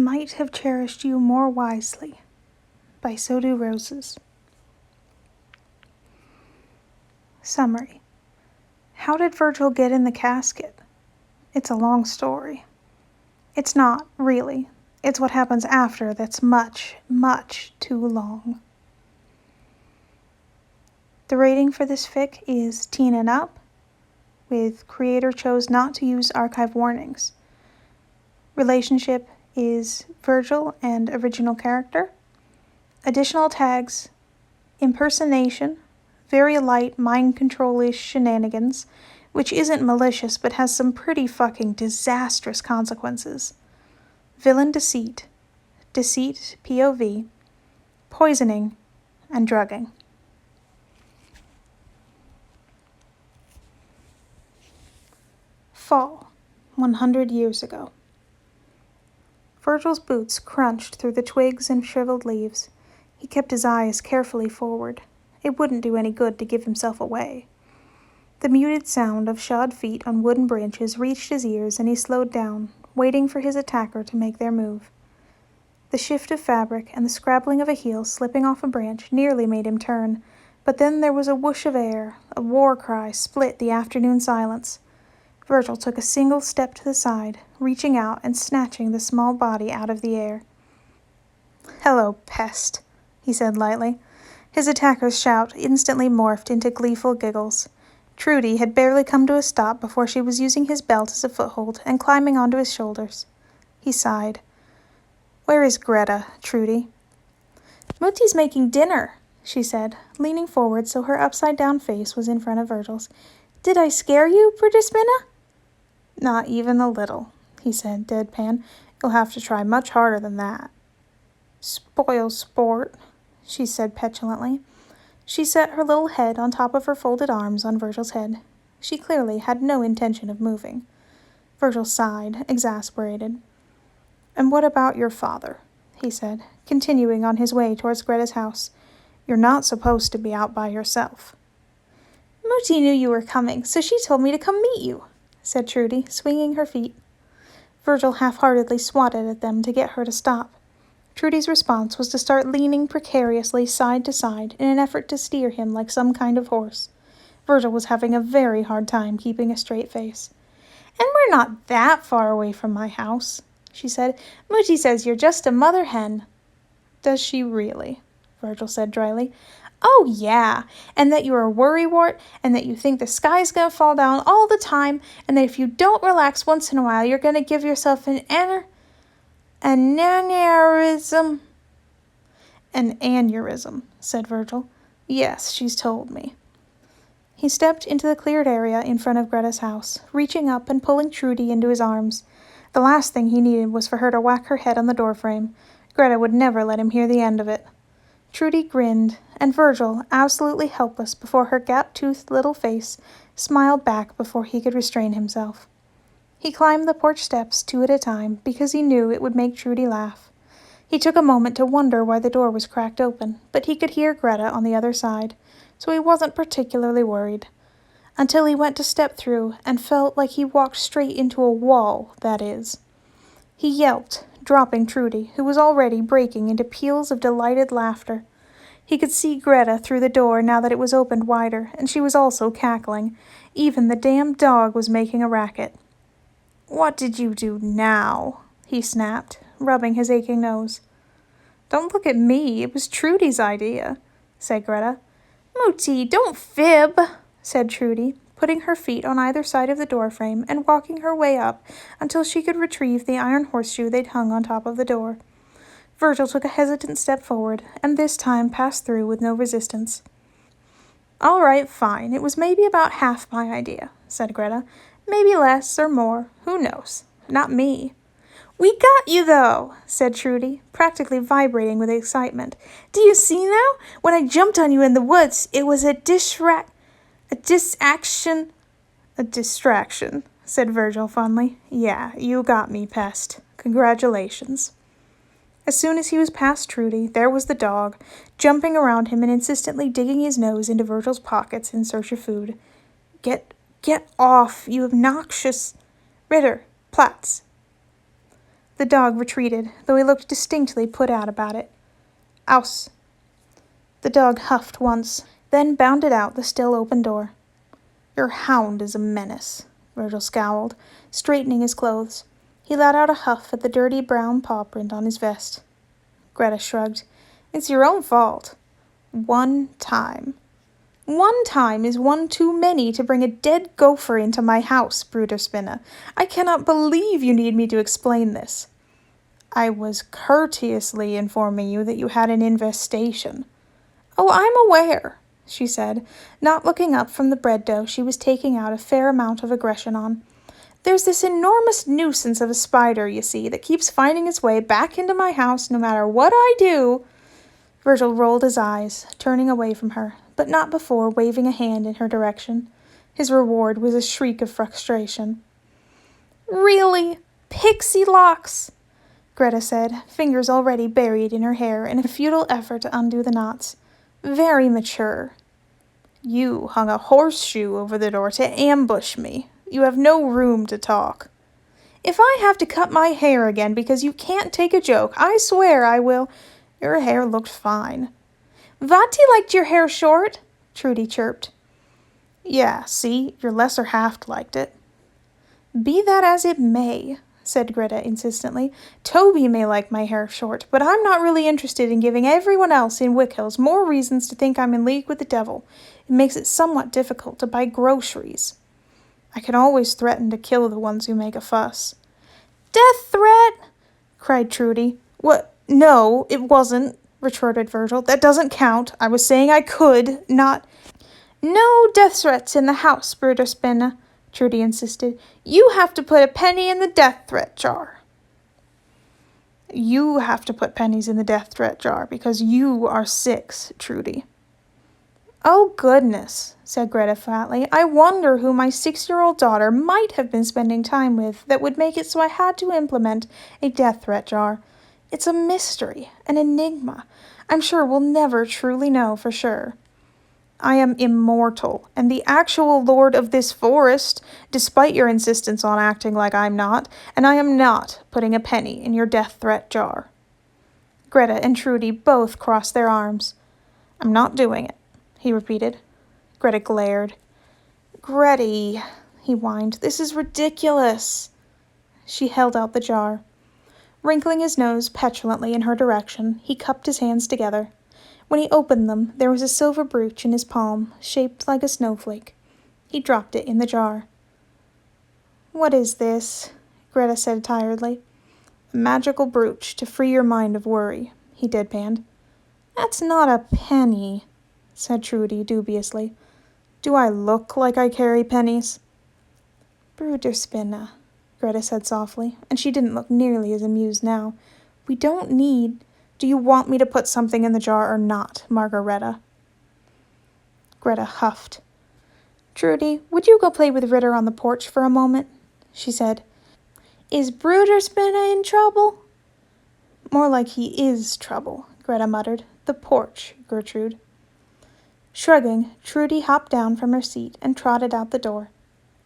might have cherished you more wisely. By So Do Roses. Summary. How did Virgil get in the casket? It's a long story. It's not, really. It's what happens after that's much, much too long. The rating for this fic is teen and up, with creator chose not to use archive warnings. Relationship is Virgil and original character. Additional tags: impersonation, very light mind control-ish shenanigans, which isn't malicious but has some pretty fucking disastrous consequences. Villain deceit, POV, poisoning, and drugging. Fall, 100 years ago. Virgil's boots crunched through the twigs and shriveled leaves. He kept his eyes carefully forward. It wouldn't do any good to give himself away. The muted sound of shod feet on wooden branches reached his ears, and he slowed down, waiting for his attacker to make their move. The shift of fabric and the scrabbling of a heel slipping off a branch nearly made him turn, but then there was a whoosh of air. A war cry split the afternoon silence. Virgil took a single step to the side, reaching out and snatching the small body out of the air. "Hello, pest," he said lightly. His attacker's shout instantly morphed into gleeful giggles. Trudy had barely come to a stop before she was using his belt as a foothold and climbing onto his shoulders. He sighed. "Where is Greta, Trudy?" "Mooty's making dinner," she said, leaning forward so her upside-down face was in front of Virgil's. "Did I scare you, Britismina?" "Not even a little," he said, deadpan. "You'll have to try much harder than that." "Spoil sport," she said petulantly. She set her little head on top of her folded arms on Virgil's head. She clearly had no intention of moving. Virgil sighed, exasperated. "And what about your father?" he said, continuing on his way towards Greta's house. "You're not supposed to be out by yourself." "Mooty knew you were coming, so she told me to come meet you," said Trudy, swinging her feet. Virgil half-heartedly swatted at them to get her to stop. Trudy's response was to start leaning precariously side to side in an effort to steer him like some kind of horse. Virgil was having a very hard time keeping a straight face. "And we're not that far away from my house," she said. "Mooty says you're just a mother hen." "Does she really?" Virgil said dryly. "Oh, yeah, and that you're a worrywart, and that you think the sky's going to fall down all the time, and that if you don't relax once in a while, you're going to give yourself an aneurysm." "An aneurysm," said Virgil. "Yes, she's told me." He stepped into the cleared area in front of Greta's house, reaching up and pulling Trudy into his arms. The last thing he needed was for her to whack her head on the doorframe. Greta would never let him hear the end of it. Trudy grinned, and Virgil, absolutely helpless before her gap-toothed little face, smiled back before he could restrain himself. He climbed the porch steps 2 at a time because he knew it would make Trudy laugh. He took a moment to wonder why the door was cracked open, but he could hear Greta on the other side, so he wasn't particularly worried. Until he went to step through and felt like he walked straight into a wall, that is. He yelped, dropping Trudy, who was already breaking into peals of delighted laughter. He could see Greta through the door now that it was opened wider, and she was also cackling. Even the damn dog was making a racket. "What did you do now?" he snapped, rubbing his aching nose. "Don't look at me, it was Trudy's idea," said Greta. "Mooty, don't fib," said Trudy, putting her feet on either side of the doorframe and walking her way up until she could retrieve the iron horseshoe they'd hung on top of the door. Virgil took a hesitant step forward, and this time passed through with no resistance. "All right, fine, it was maybe about half my idea," said Greta. "Maybe less or more, who knows? Not me." "We got you, though," said Trudy, practically vibrating with excitement. "Do you see now? When I jumped on you in the woods, it was a distraction, said Virgil fondly. "Yeah, you got me, pest. Congratulations." As soon as he was past Trudy, there was the dog, jumping around him and insistently digging his nose into Virgil's pockets in search of food. Get off, you obnoxious Ritter, Platz." The dog retreated, though he looked distinctly put out about it. Aus. The dog huffed once, then bounded out the still open door. Your hound is a menace, Virgil scowled, straightening his clothes. He let out a huff at the dirty brown paw print on his vest. Greta shrugged. It's your own fault. One time. One time is one too many to bring a dead gopher into my house, Bruderspinne. I cannot believe you need me to explain this. I was courteously informing you that you had an infestation. Oh, I'm aware, she said, not looking up from the bread dough she was taking out a fair amount of aggression on. There's this enormous nuisance of a spider, you see, that keeps finding its way back into my house no matter what I do. Virgil rolled his eyes, turning away from her, but not before waving a hand in her direction. His reward was a shriek of frustration. Really? Pixie locks? Greta said, fingers already buried in her hair in a futile effort to undo the knots. Very mature. You hung a horseshoe over the door to ambush me. You have no room to talk. If I have to cut my hair again because you can't take a joke, I swear I will. Your hair looked fine. Vati liked your hair short, Trudy chirped. Yeah, see, your lesser half liked it. Be that as it may, said Greta insistently. Toby may like my hair short, but I'm not really interested in giving everyone else in Wickhills more reasons to think I'm in league with the devil. It makes it somewhat difficult to buy groceries. I can always threaten to kill the ones who make a fuss. Death threat? Cried Trudy. What? No, it wasn't, retorted Virgil. That doesn't count. I was saying I could, not... No death threats in the house, Bruderspinne, Trudy insisted. You have to put a penny in the death threat jar. You have to put pennies in the death threat jar because you are 6, Trudy. Oh, goodness, said Greta flatly. I wonder who my 6-year-old daughter might have been spending time with that would make it so I had to implement a death threat jar. It's a mystery, an enigma. I'm sure we'll never truly know for sure. I am immortal, and the actual lord of this forest, despite your insistence on acting like I'm not, and I am not putting a penny in your death threat jar. Greta and Trudy both crossed their arms. I'm not doing it, he repeated. Greta glared. Gretty, he whined, this is ridiculous. She held out the jar. Wrinkling his nose petulantly in her direction, he cupped his hands together. When he opened them, there was a silver brooch in his palm, shaped like a snowflake. He dropped it in the jar. What is this? Greta said tiredly. A magical brooch to free your mind of worry, he deadpanned. That's not a penny, said Trudy dubiously. Do I look like I carry pennies? Bruderspinne, Greta said softly, and she didn't look nearly as amused now. We don't need... Do you want me to put something in the jar or not, Margareta? Greta huffed. Trudy, would you go play with Ritter on the porch for a moment? She said. Is Bruderspinne in trouble? More like he is trouble, Greta muttered. The porch, Gertrude. Shrugging, Trudy hopped down from her seat and trotted out the door.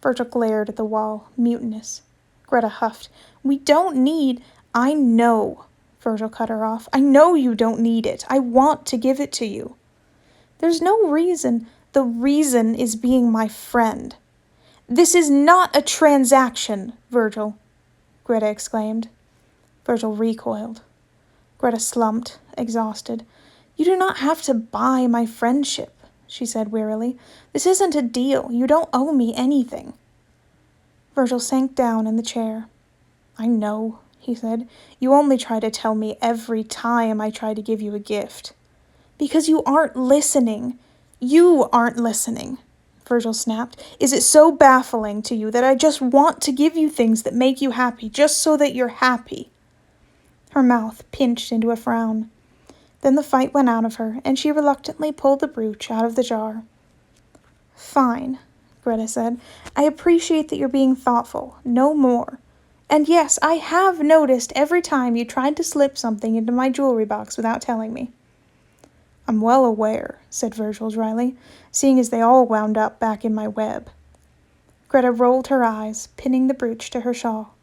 Virgil glared at the wall, mutinous. Greta huffed. We don't need... I know, Virgil cut her off. I know you don't need it. I want to give it to you. There's no reason. The reason is being my friend. This is not a transaction, Virgil, Greta exclaimed. Virgil recoiled. Greta slumped, exhausted. You do not have to buy my friendship, she said wearily. This isn't a deal. You don't owe me anything. Virgil sank down in the chair. I know, he said. You only try to tell me every time I try to give you a gift. Because you aren't listening. You aren't listening, Virgil snapped. Is it so baffling to you that I just want to give you things that make you happy, just so that you're happy? Her mouth pinched into a frown. Then the fight went out of her, and she reluctantly pulled the brooch out of the jar. Fine, Greta said. I appreciate that you're being thoughtful. No more. And yes, I have noticed every time you tried to slip something into my jewelry box without telling me. I'm well aware, said Virgil dryly, seeing as they all wound up back in my web. Greta rolled her eyes, pinning the brooch to her shawl.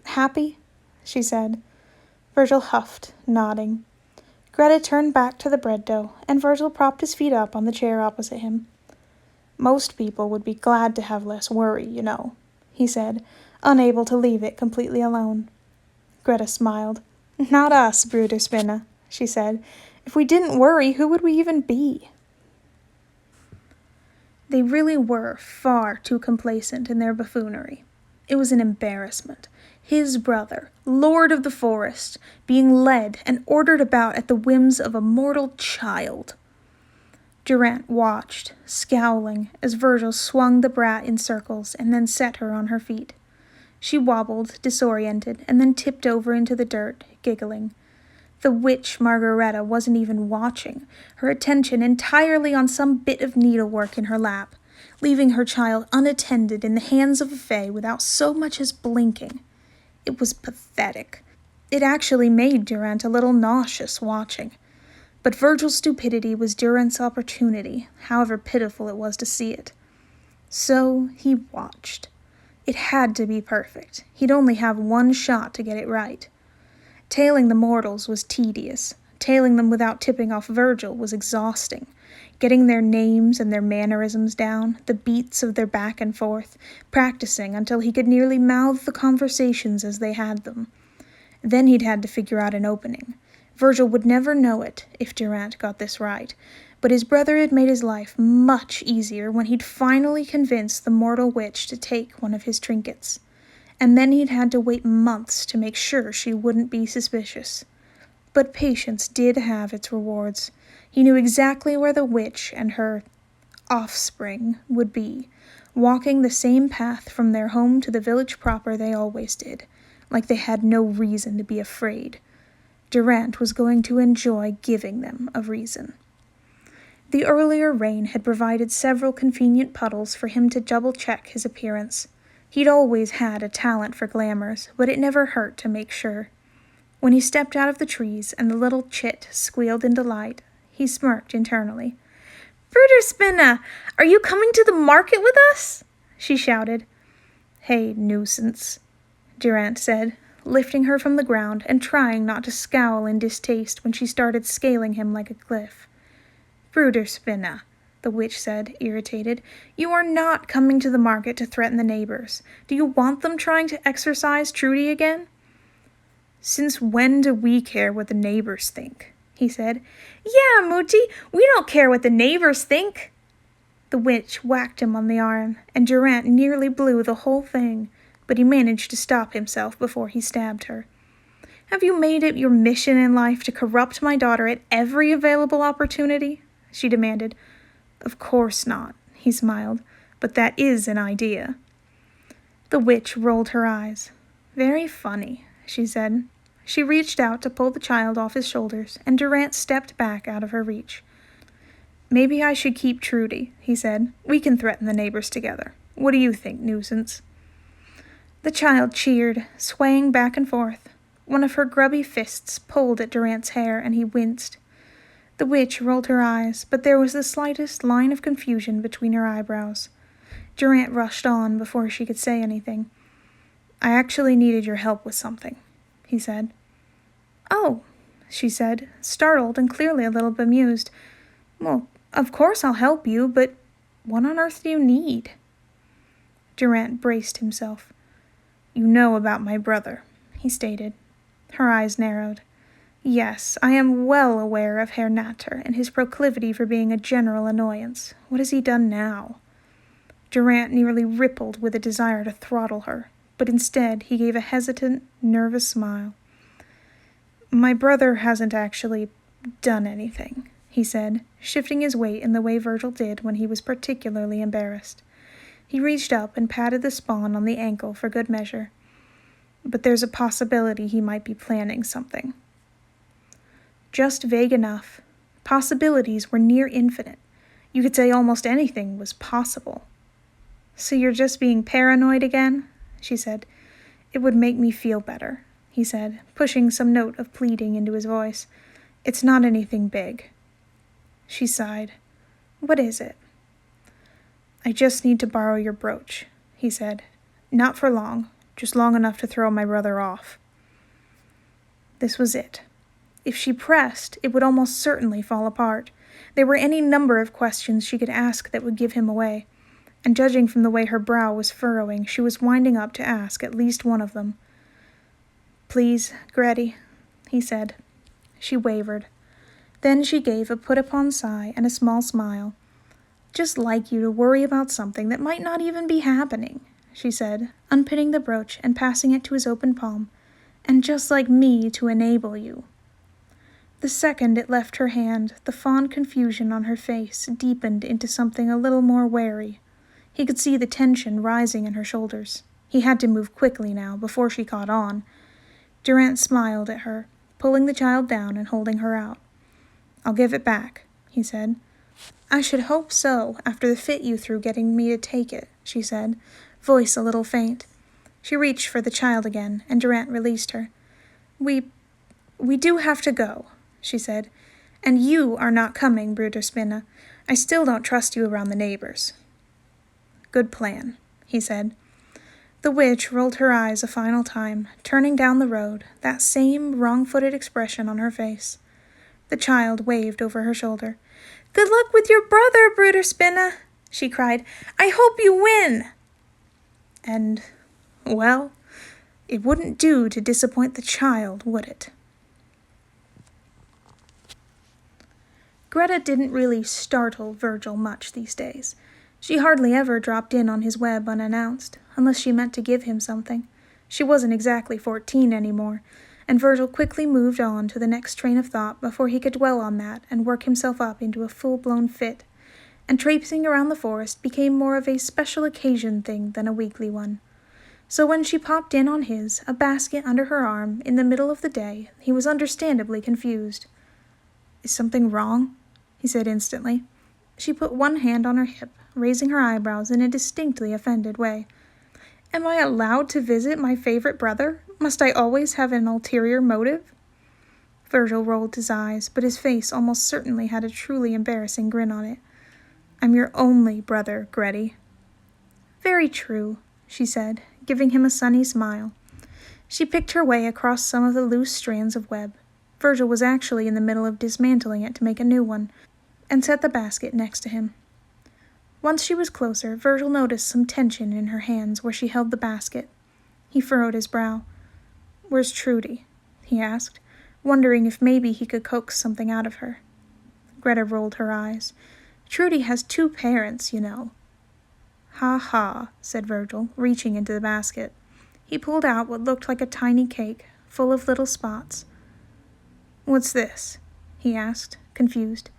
Happy? she said. Virgil huffed, nodding. Greta turned back to the bread dough, and Virgil propped his feet up on the chair opposite him. Most people would be glad to have less worry, you know, he said, unable to leave it completely alone. Greta smiled. Not us, Bruderspinne, she said. If we didn't worry, who would we even be? They really were far too complacent in their buffoonery. It was an embarrassment. His brother, Lord of the Forest, being led and ordered about at the whims of a mortal child. Durant watched, scowling, as Virgil swung the brat in circles and then set her on her feet. She wobbled, disoriented, and then tipped over into the dirt, giggling. The witch Margareta wasn't even watching, her attention entirely on some bit of needlework in her lap, leaving her child unattended in the hands of a fae without so much as blinking. It was pathetic. It actually made Durant a little nauseous watching. But Virgil's stupidity was Durant's opportunity, however pitiful it was to see it. So he watched. It had to be perfect. He'd only have one shot to get it right. Tailing the mortals was tedious. Tailing them without tipping off Virgil was exhausting. Getting their names and their mannerisms down, the beats of their back and forth, practicing until he could nearly mouth the conversations as they had them. Then he'd had to figure out an opening. Virgil would never know it if Durant got this right, but his brother had made his life much easier when he'd finally convinced the mortal witch to take one of his trinkets. And then he'd had to wait months to make sure she wouldn't be suspicious. But patience did have its rewards. He knew exactly where the witch and her offspring would be, walking the same path from their home to the village proper they always did, like they had no reason to be afraid. Durant was going to enjoy giving them a reason. The earlier rain had provided several convenient puddles for him to double-check his appearance. He'd always had a talent for glamours, but it never hurt to make sure. When he stepped out of the trees and the little chit squealed in delight, he smirked internally. Bruderspinne, are you coming to the market with us? She shouted. Hey, nuisance, Durant said, lifting her from the ground and trying not to scowl in distaste when she started scaling him like a cliff. Bruderspinne, the witch said, irritated. You are not coming to the market to threaten the neighbors. Do you want them trying to exorcise Trudy again? Since when do we care what the neighbors think? He said. Yeah, Mooty, we don't care what the neighbors think. The witch whacked him on the arm, and Durant nearly blew the whole thing, but he managed to stop himself before he stabbed her. Have you made it your mission in life to corrupt my daughter at every available opportunity? She demanded. Of course not, he smiled, but that is an idea. The witch rolled her eyes. Very funny, she said. She reached out to pull the child off his shoulders, and Durant stepped back out of her reach. Maybe I should keep Trudy, he said. We can threaten the neighbors together. What do you think, nuisance? The child cheered, swaying back and forth. One of her grubby fists pulled at Durant's hair, and he winced. The witch rolled her eyes, but there was the slightest line of confusion between her eyebrows. Durant rushed on before she could say anything. I actually needed your help with something, he said. Oh, she said, startled and clearly a little bemused. Well, of course I'll help you, but what on earth do you need? Durant braced himself. You know about my brother, he stated. Her eyes narrowed. Yes, I am well aware of Herr Natter and his proclivity for being a general annoyance. What has he done now? Durant nearly rippled with a desire to throttle her, but instead he gave a hesitant, nervous smile. My brother hasn't actually done anything, he said, shifting his weight in the way Virgil did when he was particularly embarrassed. He reached up and patted the spawn on the ankle for good measure. But there's a possibility he might be planning something. Just vague enough. Possibilities were near infinite. You could say almost anything was possible. So you're just being paranoid again? She said. It would make me feel better, he said, pushing some note of pleading into his voice. It's not anything big. She sighed. What is it? I just need to borrow your brooch, he said. Not for long, just long enough to throw my brother off. This was it. If she pressed, it would almost certainly fall apart. There were any number of questions she could ask that would give him away, and judging from the way her brow was furrowing, she was winding up to ask at least one of them. "Please, Gretty," he said. She wavered. Then she gave a put-upon sigh and a small smile. "Just like you to worry about something that might not even be happening," she said, unpinning the brooch and passing it to his open palm. "And just like me to enable you." The second it left her hand, the fond confusion on her face deepened into something a little more wary. He could see the tension rising in her shoulders. He had to move quickly now, before she caught on. Durant smiled at her, pulling the child down and holding her out. "I'll give it back," he said. "I should hope so, after the fit you threw getting me to take it," she said, voice a little faint. She reached for the child again, and Durant released her. We do have to go," she said. "And you are not coming, Bruder Spinna. I still don't trust you around the neighbors." "Good plan," he said. The witch rolled her eyes a final time, turning down the road, that same wrong-footed expression on her face. The child waved over her shoulder. "Good luck with your brother, Bruder Spinna," she cried. "I hope you win." And, well, it wouldn't do to disappoint the child, would it? Greta didn't really startle Virgil much these days. She hardly ever dropped in on his web unannounced, unless she meant to give him something. She wasn't exactly 14 anymore, and Virgil quickly moved on to the next train of thought before he could dwell on that and work himself up into a full-blown fit, and traipsing around the forest became more of a special occasion thing than a weekly one. So when she popped in on his, a basket under her arm, in the middle of the day, he was understandably confused. "Is something wrong?" he said instantly. She put one hand on her hip, raising her eyebrows in a distinctly offended way. "Am I allowed to visit my favorite brother? Must I always have an ulterior motive?" Virgil rolled his eyes, but his face almost certainly had a truly embarrassing grin on it. "I'm your only brother, Gretty." "Very true," she said, giving him a sunny smile. She picked her way across some of the loose strands of web. Virgil was actually in the middle of dismantling it to make a new one, and set the basket next to him. Once she was closer, Virgil noticed some tension in her hands where she held the basket. He furrowed his brow. "Where's Trudy?" he asked, wondering if maybe he could coax something out of her. Greta rolled her eyes. "Trudy has 2 parents, you know." "Ha ha," said Virgil, reaching into the basket. He pulled out what looked like a tiny cake, full of little spots. "What's this?" he asked, confused.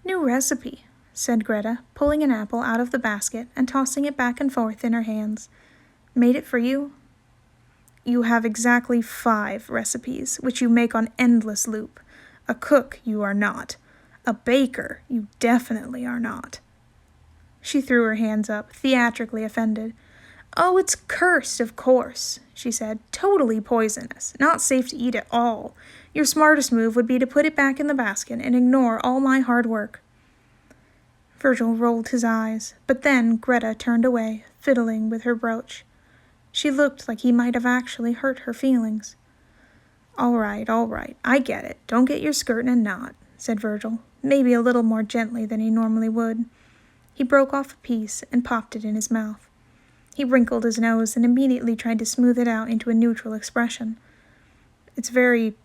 "New recipe," said Greta, pulling an apple out of the basket and tossing it back and forth in her hands. "Made it for you." "You have exactly 5 recipes, which you make on endless loop. A cook you are not. A baker you definitely are not." She threw her hands up, theatrically offended. "Oh, it's cursed, of course," she said. "Totally poisonous. Not safe to eat at all. Your smartest move would be to put it back in the basket and ignore all my hard work." Virgil rolled his eyes, but then Greta turned away, fiddling with her brooch. She looked like he might have actually hurt her feelings. All right, I get it. Don't get your skirt in a knot," said Virgil, maybe a little more gently than he normally would. He broke off a piece and popped it in his mouth. He wrinkled his nose and immediately tried to smooth it out into a neutral expression. "It's very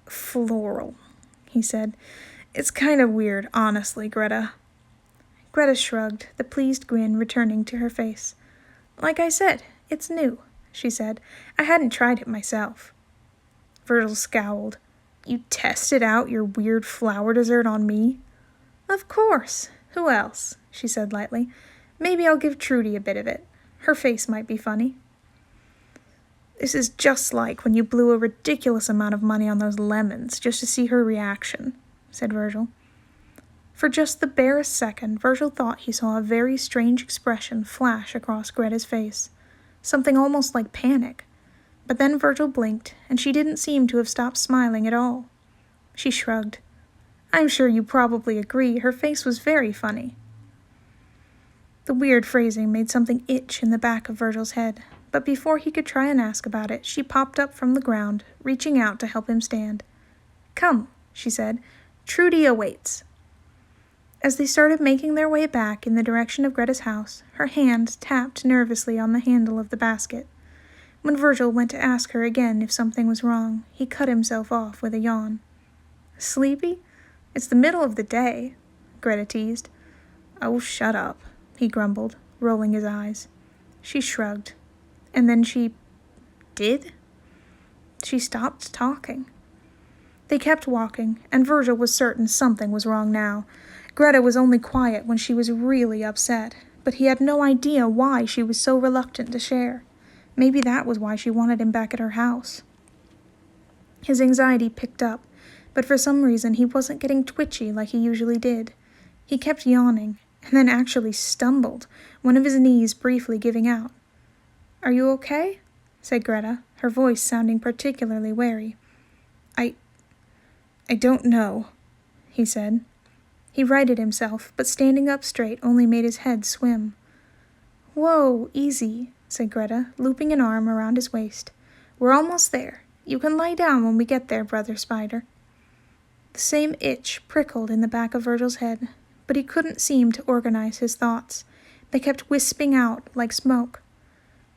floral," he said. "It's kind of weird, honestly, Greta." Greta shrugged, the pleased grin returning to her face. "Like I said, it's new," she said. "I hadn't tried it myself." Virgil scowled. "You tested out your weird flower dessert on me?" "Of course. Who else?" she said lightly. "Maybe I'll give Trudy a bit of it. Her face might be funny." "This is just like when you blew a ridiculous amount of money on those lemons just to see her reaction," said Virgil. For just the barest second, Virgil thought he saw a very strange expression flash across Greta's face, something almost like panic. But then Virgil blinked, and she didn't seem to have stopped smiling at all. She shrugged. "I'm sure you probably agree her face was very funny." The weird phrasing made something itch in the back of Virgil's head, but before he could try and ask about it, she popped up from the ground, reaching out to help him stand. "Come," she said. "Trudy awaits." As they started making their way back in the direction of Greta's house, her hand tapped nervously on the handle of the basket. When Virgil went to ask her again if something was wrong, he cut himself off with a yawn. "Sleepy? It's the middle of the day," Greta teased. "Oh, shut up," he grumbled, rolling his eyes. She shrugged. And then she did? She stopped talking. They kept walking, and Virgil was certain something was wrong now. Greta was only quiet when she was really upset, but he had no idea why she was so reluctant to share. Maybe that was why she wanted him back at her house. His anxiety picked up, but for some reason he wasn't getting twitchy like he usually did. He kept yawning, and then actually stumbled, one of his knees briefly giving out. "Are you okay?" said Greta, her voice sounding particularly wary. I don't know," he said. He righted himself, but standing up straight only made his head swim. "Whoa, easy," said Greta, looping an arm around his waist. "We're almost there. You can lie down when we get there, Brother Spider." The same itch prickled in the back of Virgil's head, but he couldn't seem to organize his thoughts. They kept wisping out like smoke.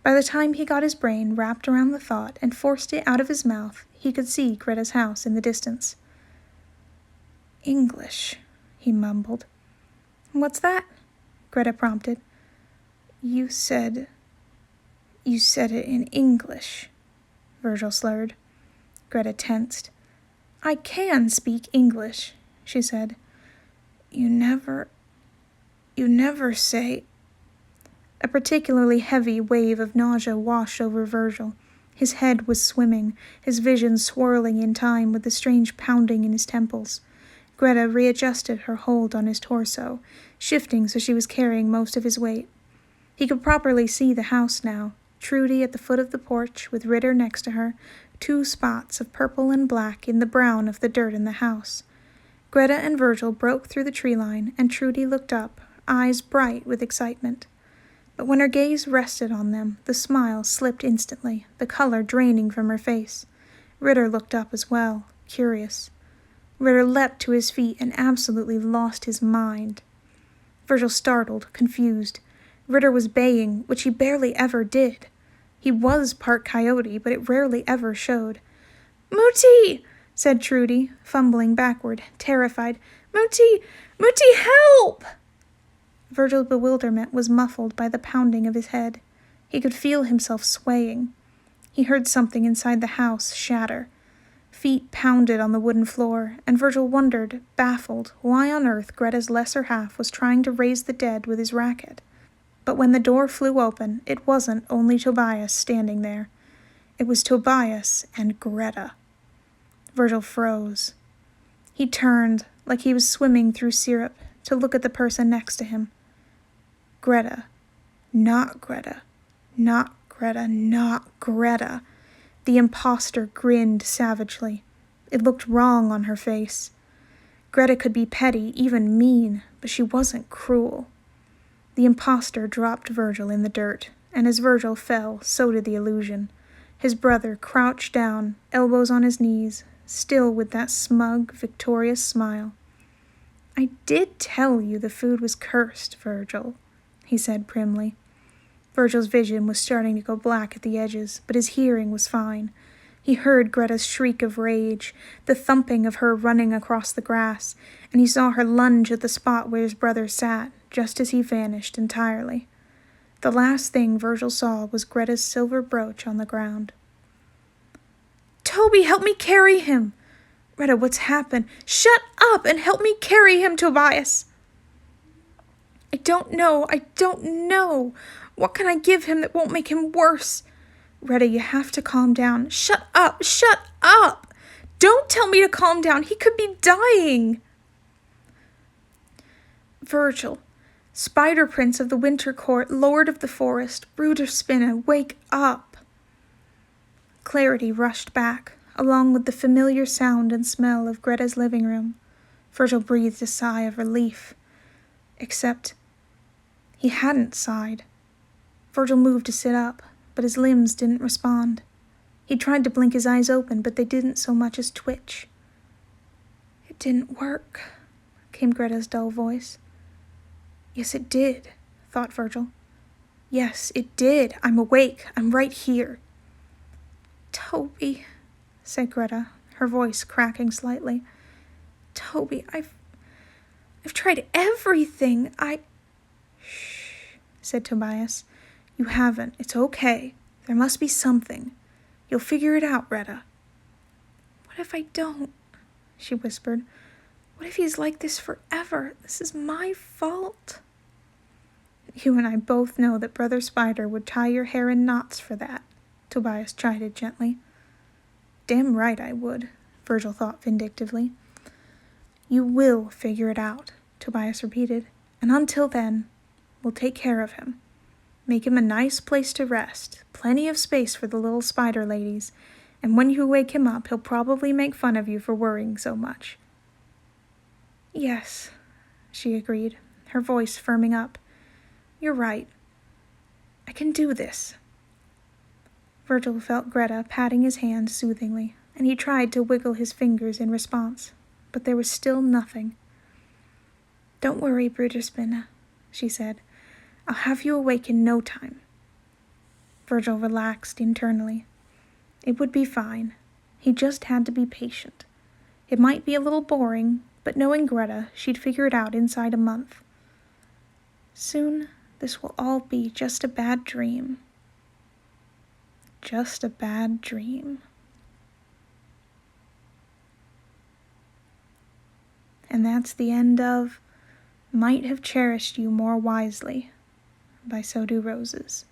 By the time he got his brain wrapped around the thought and forced it out of his mouth, he could see Greta's house in the distance. "English," he mumbled. "What's that?" Greta prompted. You said it in English," Virgil slurred. Greta tensed. "I can speak English," she said. You never say..." A particularly heavy wave of nausea washed over Virgil. His head was swimming, his vision swirling in time with the strange pounding in his temples. Greta readjusted her hold on his torso, shifting so she was carrying most of his weight. He could properly see the house now, Trudy at the foot of the porch with Ritter next to her, 2 spots of purple and black in the brown of the dirt in the house. Greta and Virgil broke through the tree line, and Trudy looked up, eyes bright with excitement. But when her gaze rested on them, the smile slipped instantly, the color draining from her face. Ritter looked up as well, curious. Ritter leapt to his feet and absolutely lost his mind. Virgil startled, confused. Ritter was baying, which he barely ever did. He was part coyote, but it rarely ever showed. "Mootie!" said Trudy, fumbling backward, terrified. "Mootie! Mootie, help!" Virgil's bewilderment was muffled by the pounding of his head. He could feel himself swaying. He heard something inside the house shatter. Feet pounded on the wooden floor, and Virgil wondered, baffled, why on earth Greta's lesser half was trying to raise the dead with his racket. But when the door flew open, it wasn't only Tobias standing there. It was Tobias and Greta. Virgil froze. He turned, like he was swimming through syrup, to look at the person next to him. Greta. Not Greta. Not Greta. Not Greta. The imposter grinned savagely. It looked wrong on her face. Greta could be petty, even mean, but she wasn't cruel. The imposter dropped Virgil in the dirt, and as Virgil fell, so did the illusion. His brother crouched down, elbows on his knees, still with that smug, victorious smile. "I did tell you the food was cursed, Virgil," he said primly. Virgil's vision was starting to go black at the edges, but his hearing was fine. He heard Greta's shriek of rage, the thumping of her running across the grass, and he saw her lunge at the spot where his brother sat, just as he vanished entirely. The last thing Virgil saw was Greta's silver brooch on the ground. "Toby, help me carry him!" "Greta, what's happened?" "Shut up and help me carry him, Tobias!" I don't know. What can I give him that won't make him worse?" "Greta, you have to calm down." Shut up! Don't tell me to calm down. He could be dying." "Virgil, Spider Prince of the Winter Court, Lord of the Forest, Bruder Spinna, wake up." Clarity rushed back, along with the familiar sound and smell of Greta's living room. Virgil breathed a sigh of relief. Except he hadn't sighed. Virgil moved to sit up, but his limbs didn't respond. He tried to blink his eyes open, but they didn't so much as twitch. "It didn't work," came Greta's dull voice. "Yes, it did," thought Virgil. "Yes, it did. I'm awake. I'm right here." "Toby," said Greta, her voice cracking slightly. "Toby, I've tried everything. Shh," said Tobias. "You haven't. It's okay. There must be something. You'll figure it out, Retta." "What if I don't?" she whispered. "What if he's like this forever? This is my fault." "You and I both know that Brother Spider would tie your hair in knots for that," Tobias chided gently. "Damn right I would," Virgil thought vindictively. "You will figure it out," Tobias repeated. "And until then, we'll take care of him. Make him a nice place to rest, plenty of space for the little spider ladies, and when you wake him up, he'll probably make fun of you for worrying so much." "Yes," she agreed, her voice firming up. "You're right. I can do this." Virgil felt Greta patting his hand soothingly, and he tried to wiggle his fingers in response, but there was still nothing. "Don't worry, Bruderspinne," she said. "I'll have you awake in no time." Virgil relaxed internally. It would be fine. He just had to be patient. It might be a little boring, but knowing Greta, she'd figure it out inside a month. Soon, this will all be just a bad dream. Just a bad dream. And that's the end of Might Have Cherished You More Wisely by So Do Roses.